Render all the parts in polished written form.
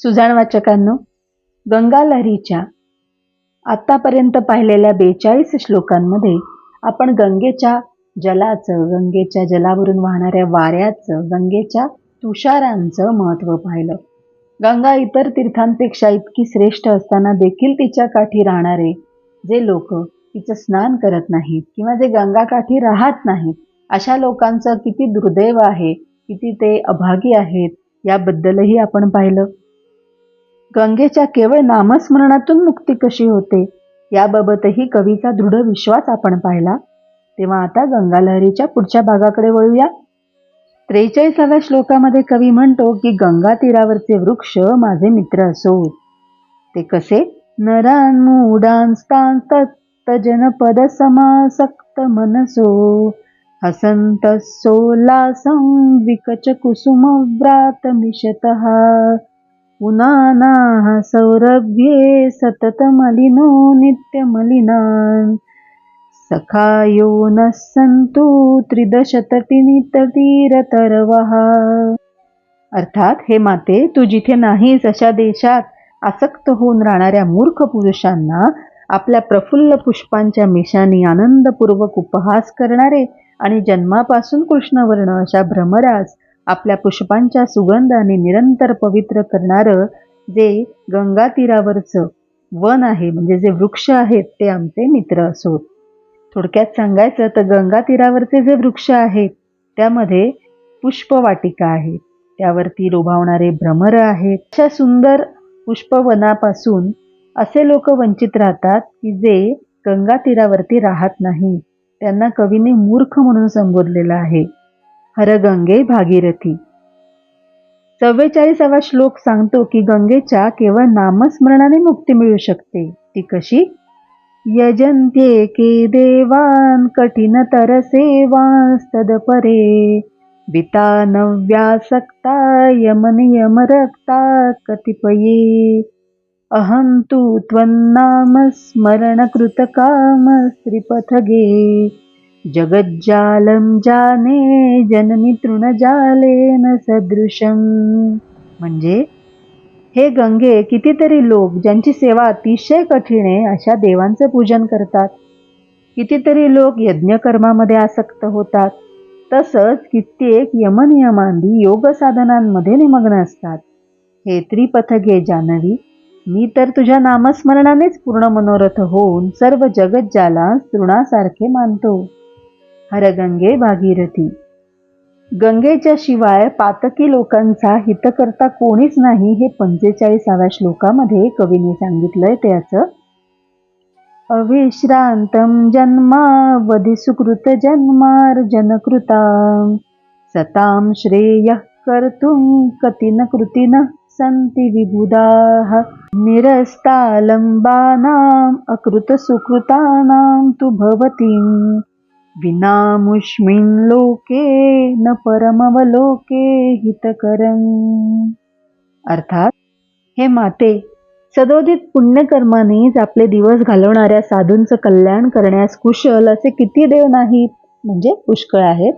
सुजाण वाचकांनो, गंगा लहरीच्या आतापर्यंत पाहिलेल्या 42 श्लोकांमध्ये आपण गंगेच्या जलाचं, गंगेच्या जलावरून वाहणाऱ्या वाऱ्याचं, गंगेच्या तुषारांचं महत्त्व पाहिलं. गंगा इतर तीर्थांपेक्षा इतकी श्रेष्ठ असताना देखील तिच्या काठी राहणारे जे लोक तिचं स्नान करत नाहीत किंवा जे गंगाकाठी राहत नाहीत, अशा लोकांचं किती दुर्दैव आहे, किती ते अभागी आहेत, याबद्दलही आपण पाहिलं. गंगेच्या केवळ नामस्मरणातून मुक्ती कशी होते याबाबतही कवीचा दृढ विश्वास आपण पाहिला. तेव्हा आता गंगा लहरीच्या पुढच्या भागाकडे वळूया. 43व्या श्लोकामध्ये कवी म्हणतो की गंगा तीरावरचे वृक्ष माझे मित्र असोत. ते कसे? नरान्मूढांस्तांस्तत्त जनपद समासक्त मनसो हसंत सोल्लासं विकच कुसुमव्रात मिशतः उनानाः सौरभ्ये सतत मलिनो नित्य मलिनान् सखायो नः सन्तु त्रिदशतटिनीतटीरतरवः. अर्थात, हे माते, तू जिथे नाहीस अशा देशात आसक्त होऊन राहणाऱ्या मूर्ख पुरुषांना आपल्या प्रफुल्ल पुष्पांच्या मिशांनी आनंदपूर्वक उपहास करणारे आणि जन्मापासून कृष्णवर्ण अशा भ्रमरास आपल्या पुष्पांच्या सुगंधाने निरंतर पवित्र करणारं जे गंगा तीरावरचं वन आहे, म्हणजे जे वृक्ष आहेत, ते आमचे मित्र असोत. थोडक्यात सांगायचं तर गंगा तीरावरचे जे वृक्ष आहेत त्यामध्ये पुष्पवाटिका आहे, त्यावरती लोभावणारे भ्रमर आहेत. अशा सुंदर पुष्पवनापासून असे लोक वंचित राहतात की जे गंगा तीरावरती राहत नाही. त्यांना कवीने मूर्ख म्हणून संबोधलेलं आहे. हर गंगे भागीरथी. 44वा श्लोक सांगतो की गंगेच्या केवळ नामस्मरणाने मुक्ती मिळू शकते. ती कशी? यजन्त्येके देवान् कठिनतर सेवांस्तदपरे वितानव्यासक्ता यमनियमरक्ता कतिपये अहं तु त्वन्नामस्मरणकृतकाम श्रीपथगे जगज्जालं जाने जननी तृणजालेन सदृशं. म्हणजे, हे गंगे, कितीतरी लोक ज्यांची सेवा अतिशय कठीण आहे अशा देवांचं पूजन करतात. कितीतरी लोक यज्ञकर्मामध्ये आसक्त होतात. तसंच कित्येक यमनियमांदी योग साधनांमध्ये निमग्न असतात. हे त्रिपथगे जानवी, मी तर तुझ्या नामस्मरणानेच पूर्ण मनोरथ होऊन सर्व जगज्जाला तृणासारखे मानतो. हर गंगे भागीरथी. गंगेच्या शिवाय पातकी लोकांचा हितकर्ता कोणीच नाही हे 45व्या श्लोकामध्ये कवीने सांगितलंय. ते असं: अविश्रांतं जन्मावधि सुकृत जन्मार्जनकृतां सतां श्रेयः कर्तुं कतिन कृतिनः सन्ति विबुधाः निरस्तालम्बानाम् अकृत सुकृतानां तु भवतीं विनामुष्मिन् लोके न परमवलोके हितकरम्. अर्थात, हे माते, सदोदित पुण्यकर्मानेच आपले दिवस घालवणाऱ्या साधूंचं कल्याण करण्यास कुशल असे किती देव नाहीत, म्हणजे पुष्कळ आहेत.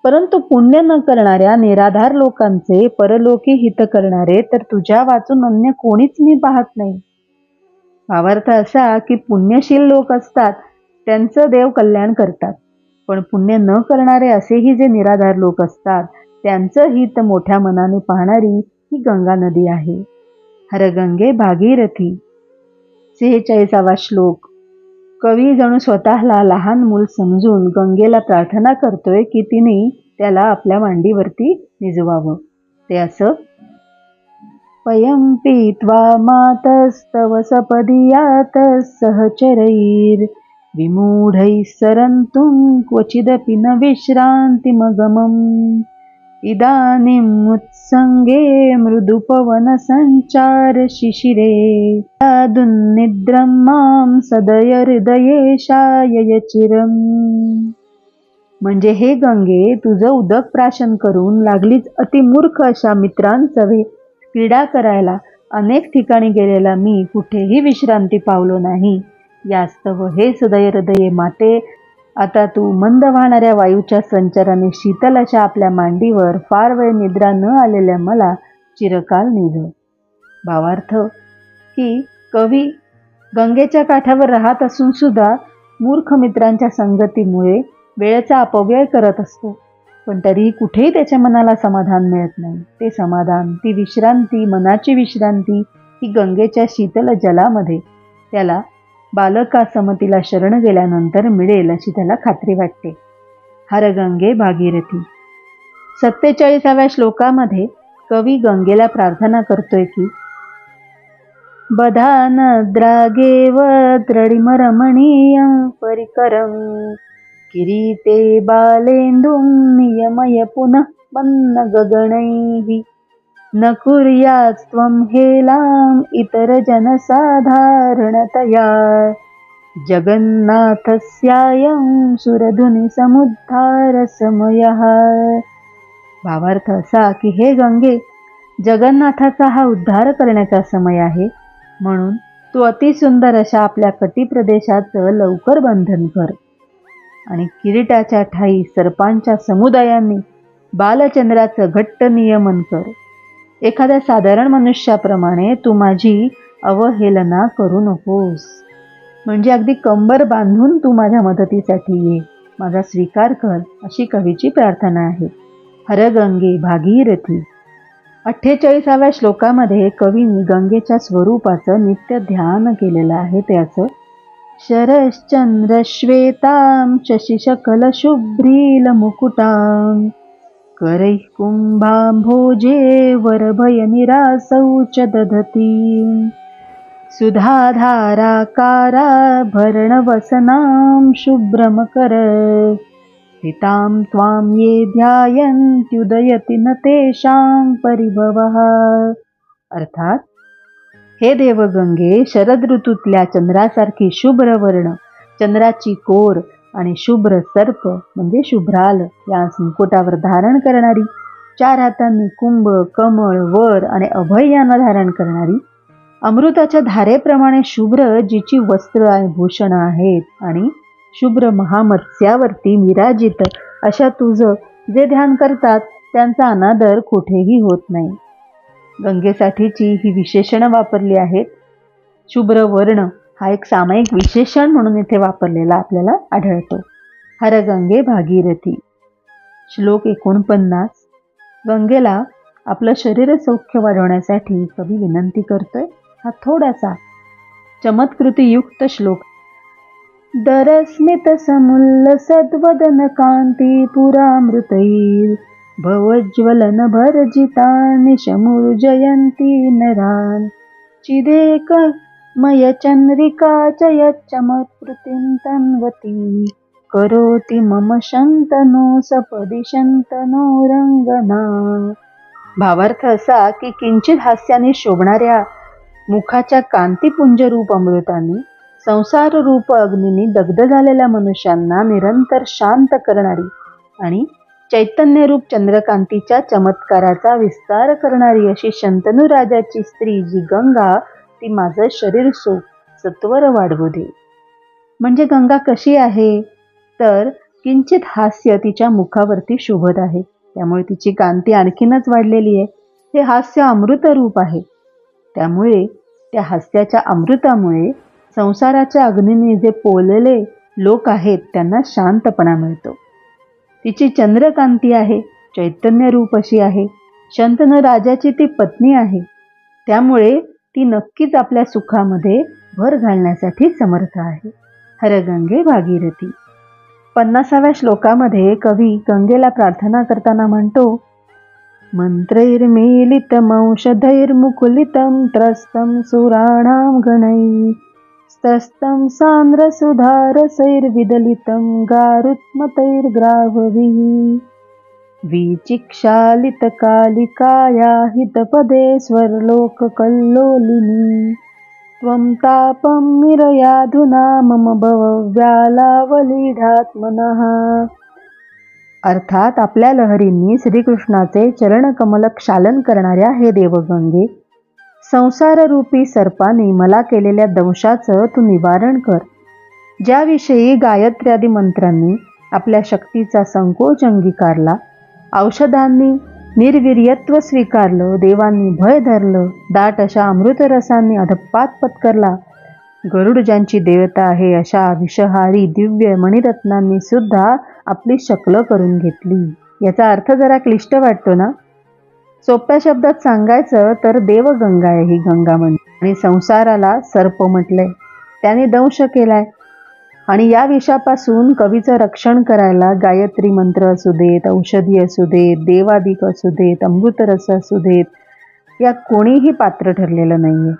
परंतु पुण्य न करणाऱ्या निराधार लोकांचे परलोकी हित करणारे तर तुझ्या वाचून अन्य कोणीच मी पाहत नाही. भावार्थ असा की पुण्यशील लोक असतात त्यांचं देव कल्याण करतात, पण पुण्य न करणारे असेही जे निराधार लोक असतात त्यांचं हित मोठ्या मनाने पाहणारी ही गंगा नदी आहे. हर गंगे भागीरथी. 46वा श्लोक. कवी जणू स्वतःला लहान मूल समजून गंगेला प्रार्थना करतोय की तिने त्याला आपल्या मांडीवरती निजवावं. ते असं: पयं पीत्वा मातस्तव सपदीयात सहचरैर विमूढैः सरन्तुं क्वचिदपि न विश्रान्तिमगमम् इदानीमुत्सङ्गे मृदुपवनसञ्चार शिशिरे दुन्निद्रं मां सदय हृदये शायय चिरम्. म्हणजे, हे गंगे, तुझं उदक प्राशन करून लागलीच अतिमूर्ख अशा मित्रांसवे क्रीडा करायला अनेक ठिकाणी गेलेला मी कुठेही विश्रांती पावलो नाही. यास्तव हे सदय हृदये माते, आता तू मंद वाहणाऱ्या वायूच्या संचाराने शीतल अशा आपल्या मांडीवर फार वेळ निद्रा न आलेल्या मला चिरकाल निज. भावार्थ की कवी गंगेच्या काठावर राहत असून सुद्धा मूर्ख मित्रांच्या संगतीमुळे वेळेचा अपव्यय करत असतो, पण तरीही कुठेही त्याच्या मनाला समाधान मिळत नाही. ते समाधान, ती विश्रांती, मनाची विश्रांती ही गंगेच्या शीतल जलामध्ये त्याला बालकासमतीला शरण गेल्यानंतर मिळेल अशी त्याला खात्री वाटते. हर गंगे भागीरथी. 47व्या श्लोकामध्ये कवी गंगेला प्रार्थना करतोय की बधानद्रागेव द्रडिमरमणीयं परिकरं किरीटे बालेन्दुं नियमय पुनः पन्न गगनैः न कुर्यात्स्त्वं हेलाम् इतरजनसाधारणतया जगन्नाथस्यायं सुरधुनीसमुद्धारसमयः. भावार्थ असा की हे गंगे, जगन्नाथाचा हा उद्धार करण्याचा समय आहे, म्हणून तू अतिसुंदर अशा आपल्या कटिप्रदेशाचं लवकर बंधन कर आणि किरीटाच्या ठाई सर्पांच्या समुदायांनी बालचंद्राचं घट्ट नियमन कर. एखाद्या साधारण मनुष्याप्रमाणे तू माझी अवहेलना करू नकोस. म्हणजे अगदी कंबर बांधून तू माझ्या मदतीसाठी ये, माझा स्वीकार कर, अशी कवीची प्रार्थना आहे. हर गंगे भागीरथी. 48व्या श्लोकामध्ये कवींनी गंगेच्या स्वरूपाचं नित्य ध्यान केलेलं आहे. ते असं शरश्चंद्रश्वेतां शशिशकलशुभ्रीलमुकुटां करैः कुम्भाम्भोजे वरभयनिरासौ च दधतीं सुधाधाराकाराभरणवसनां शुभ्रमकर हितां त्वां ये ध्यायन्त्युदयति न तेषां परिभवः. अर्थात, हे देवगंगे, शरद ऋतूतल्या चंद्रासारखी शुभ्र वर्ण, चंद्राची कोर आणि शुभ्र सर्प म्हणजे शुभ्राल या मुकुटावर धारण करणारी, 4 हातांनी कुंभ, कमळ, वर आणि अभय यांना धारण करणारी, अमृताच्या धारेप्रमाणे शुभ्र जिची वस्त्र आणि भूषण आहेत आणि शुभ्र महामत्स्यावरती विराजित अशा तुझं जे ध्यान करतात त्यांचा अनादर कुठेही होत नाही. गंगेसाठीची ही विशेषणं वापरली आहेत. शुभ्र वर्ण हा एक सामायिक विशेषण म्हणून इथे वापरलेला आपल्याला आढळतो. हर गंगे भागीरथी. श्लोक 49. गंगेला आपलं शरीर सौख्य वाढवण्यासाठी कवी विनंती करतोय. हा थोडासा चमत्कृतीयुक्त श्लोक. दरस्मित समुल्ल सद्वदन कांती पुरामृतैर भवज्वलन भरजितानि शमुर्जयन्ती नरान् चिदेक मय चंद्रिका च यच्चमत्कृतिं तन्वती करोति मम शंतनो सपदि शंतनो रंगना. भावार्थ असा की किंचित हास्याने शोभणाऱ्या मुखाच्या कांतीपुंज रूप अमृतांनी संसार रूप अग्नीनी दग्ध झालेल्या मनुष्यांना निरंतर शांत करणारी आणि चैतन्य रूप चंद्रकांतीच्या चमत्काराचा विस्तार करणारी अशी शंतनू राजाची स्त्री जी गंगा, ती माझं शरीर सत्वर वाढवू दे. म्हणजे गंगा कशी आहे तर किंचित हास्य तिच्या मुखावरती शोभत आहे, त्यामुळे तिची कांती आणखीनच वाढलेली आहे. हे हास्य अमृत रूप आहे, त्यामुळे त्या हास्याच्या अमृतामुळे संसाराच्या अग्नीने जे पोललेले लोक आहेत त्यांना शांतपणा मिळतो. तिची चंद्रकांती आहे, चैतन्य रूप अशी आहे. शंतनू राजाची ती पत्नी आहे, त्यामुळे ती नक्कीच आपल्या सुखामध्ये भर घालण्यासाठी समर्थ आहे. हर गंगे भागीरथी. 50व्या श्लोकामध्ये कवी गंगेला प्रार्थना करताना म्हणतो मंत्रैर्मीलितमौषधैर्मुकुलितं त्रस्तं सुराणां गणैः स्तस्तं सान्द्रसुधारसैर्विदलितं गारुत्मतैर्ग्रावभिः विचिक्षालितकालिकाया हितपदे स्वर्लोककल्लोलिनी त्वं तापं मिरयाधुना मम भवव्यालावलीढात्मनः. अर्थात, आपल्या लहरींनी श्रीकृष्णाचे चरणकमल क्षालन करणाऱ्या हे देवगंगे, संसाररूपी सर्पाने मला केलेल्या दंशाचं तू निवारण कर. ज्याविषयी गायत्र्यादी मंत्रांनी आपल्या शक्तीचा संकोच अंगीकारला, औषधांनी निर्वीर्यत्व स्वीकारलं, देवांनी भय धरलं, दाट अशा अमृतरसांनी अधपात पत्करला. गरुड ज्यांची देवता आहे अशा विषहारी दिव्य मणिरत्नांनी सुद्धा आपली शक्ल करून घेतली. याचा अर्थ जरा क्लिष्ट वाटतो ना? सोप्या शब्दात सांगायचं तर देवगंगा आहे ही गंगा म्हणजे. आणि संसाराला सर्प म्हटलंय, त्याने दंश केलाय. आणि या विषापासून कवीचं रक्षण करायला गायत्री मंत्र असू देत, औषधी असू देत, देवादिक असू देत, अमृतरस असू देत, या कोणीही पात्र ठरलेलं नाहीये.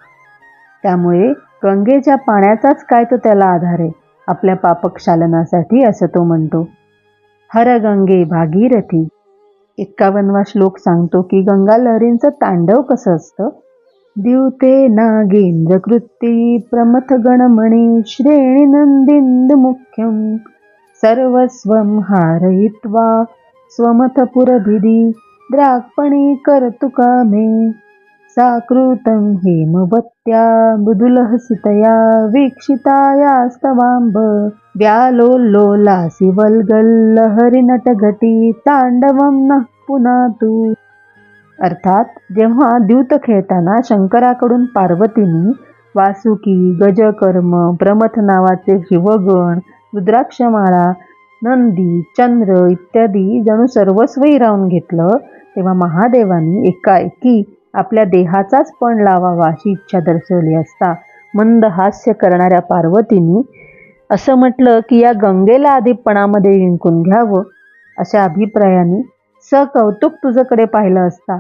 त्यामुळे गंगेच्या पाण्याचाच काय तो त्याला आधार आहे आपल्या पापक्षालनासाठी, असं तो म्हणतो. हर गंगे भागीरथी 51वा श्लोक सांगतो की गंगा लहरींचं तांडव कसं असतं. द्यूते नागेंद्र कृती प्रमथ गणमणी श्रेणी नंदिंद मुख्यम सर्वस्वं हारयित्वा स्वमथ पुरभिदी द्राक्पणी करतुका मे साकृतं हेमवत्या मृदुलहसितया वीक्षितायास्तवांब व्यालोल्लोलासि वल्गल्लहरिनटघटी तांडवं नः पुनातु. अर्थात जेव्हा द्यूत खेळताना शंकराकडून पार्वतीने वासुकी, गजकर्म, प्रमथ नावाचे शिवगण, रुद्राक्षमाळा, नंदी, चंद्र इत्यादी जणू सर्वस्व हिरावून घेतलं, तेव्हा महादेवानी एकाएकी आपल्या देहाचाच पण लावावा अशी इच्छा दर्शवली असता मंद हास्य करणाऱ्या पार्वतीने असं म्हटलं की या गंगेला आधीपणामध्ये जिंकून घ्यावं. अशा अभिप्रायाने सकौतुक तुझ्याकडे पाहिलं असता.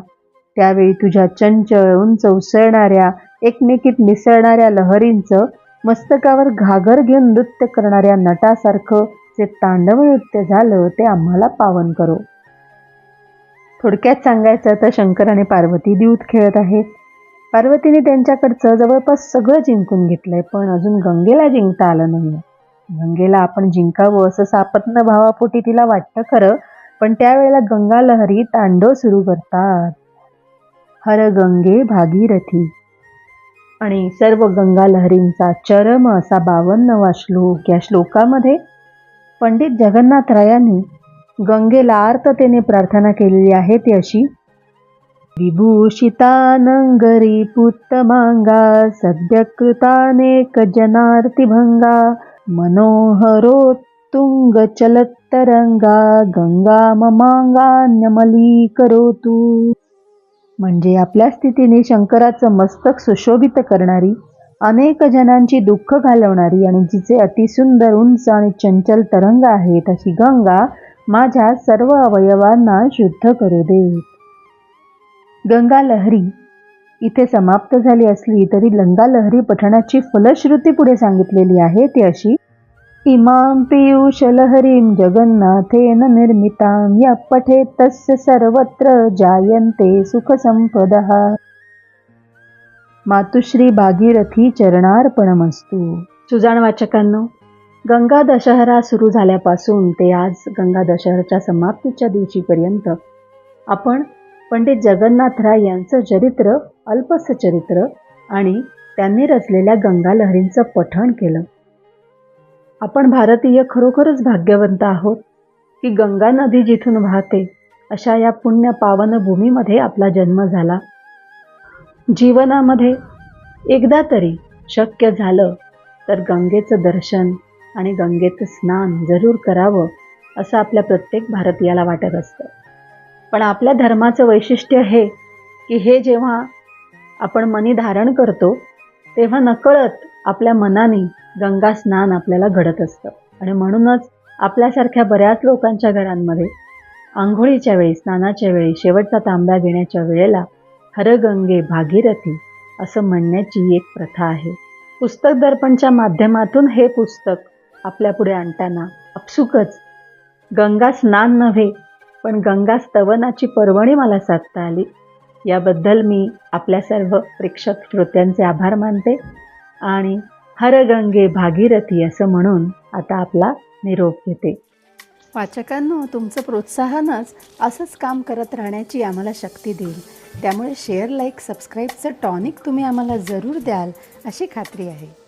त्यावेळी तुझ्या चंचल उंच उसळणाऱ्या एकमेकीत मिसळणाऱ्या लहरींचं मस्तकावर घागर घेऊन नृत्य करणाऱ्या नटासारखं जे तांडव नृत्य झालं ते आम्हाला पावन करो. थोडक्यात सांगायचं तर शंकर आणि पार्वती द्यूत खेळत आहेत. पार्वतीने त्यांच्याकडचं जवळपास सगळं जिंकून घेतलंय, पण अजून गंगेला जिंकता आलं नाही. गंगेला आपण जिंकावं असं सापत्न भावापोटी तिला वाटतं खरं, पण त्यावेळेला गंगा लहरी तांडव सुरू करतात. हर गंगे भागीरथी. आणि सर्व गंगा लहरींचा चरम असा 52वा श्लोक. या श्लोकामध्ये पंडित जगन्नाथरायांनी गंगेला आर्ततेने प्रार्थना केलेली आहे ती अशी. विभूषितानंगरी पुत्तमांगा सद्यकृतानेक जनार्तिभंगा मनोहरोत्तुंग चलत्तरंगा गंगा ममांगान्यमली करोतु. म्हणजे आपल्या स्थितीने शंकराचं मस्तक सुशोभित करणारी, अनेक जनांची दुःख घालवणारी आणि जिचे अतिसुंदर उंच आणि चंचल तरंग आहेत अशी गंगा माझ्या सर्व अवयवांना शुद्ध करू दे. गंगा लहरी इथे समाप्त झाली असली तरी गंगा लहरी पठणाची फलश्रुती पुढे सांगितलेली आहे ती अशी. इमां पीयूष लहरीं जगन्नाथेन निर्मितां य पठेत् तस्य सर्वत्र जायन्ते सुख संपदः. मातुश्री भागीरथी चरणार्पणमस्तु. सुजाण वाचकांनो, गंगा दशहरा सुरू झाल्यापासून ते आज गंगा दशहऱ्याच्या समाप्तीच्या दिवशीपर्यंत आपण पंडित जगन्नाथराय यांचं चरित्र, अल्पसं चरित्र आणि त्यांनी रचलेल्या गंगा लहरींचं पठण केलं. आपण भारतीय खरोखरच भाग्यवंत आहोत की गंगा नदी जिथून वाहते अशा या पुण्य पावन भूमीमध्ये आपला जन्म झाला. जीवनामध्ये एकदा तरी शक्य झालं तर गंगेचं दर्शन आणि गंगेचं स्नान जरूर करावं असं आपल्या प्रत्येक भारतीयाला वाटत असतं. पण आपल्या धर्माचं वैशिष्ट्य हे की हे जेव्हा आपण मनी धारण करतो तेव्हा नकळत आपल्या मनाने गंगा स्नान आपल्याला घडत असतं. आणि म्हणूनच आपल्यासारख्या बऱ्याच लोकांच्या घरांमध्ये आंघोळीच्या वेळी, स्नानाच्या वेळी, शेवटचा तांब्या घेण्याच्या वेळेला हर गंगे भागीरथी असं म्हणण्याची एक प्रथा आहे. पुस्तक दर्पणच्या माध्यमातून हे पुस्तक आपल्यापुढे आणताना आपसुकच गंगा स्नान नव्हे पण गंगा स्तवनाची पर्वणी मला साधता आली. याबद्दल मी आपल्या सर्व प्रेक्षक श्रोत्यांचे आभार मानते आणि हर गंगे भागीरथी असं म्हणून आता आपला निरोप घेते. वाचकांनो, तुमचं प्रोत्साहनच असंच काम करत राहण्याची आम्हाला शक्ती देईल. त्यामुळे शेअर, लाईक, सबस्क्राईबचं टॉनिक तुम्ही आम्हाला जरूर द्याल अशी खात्री आहे.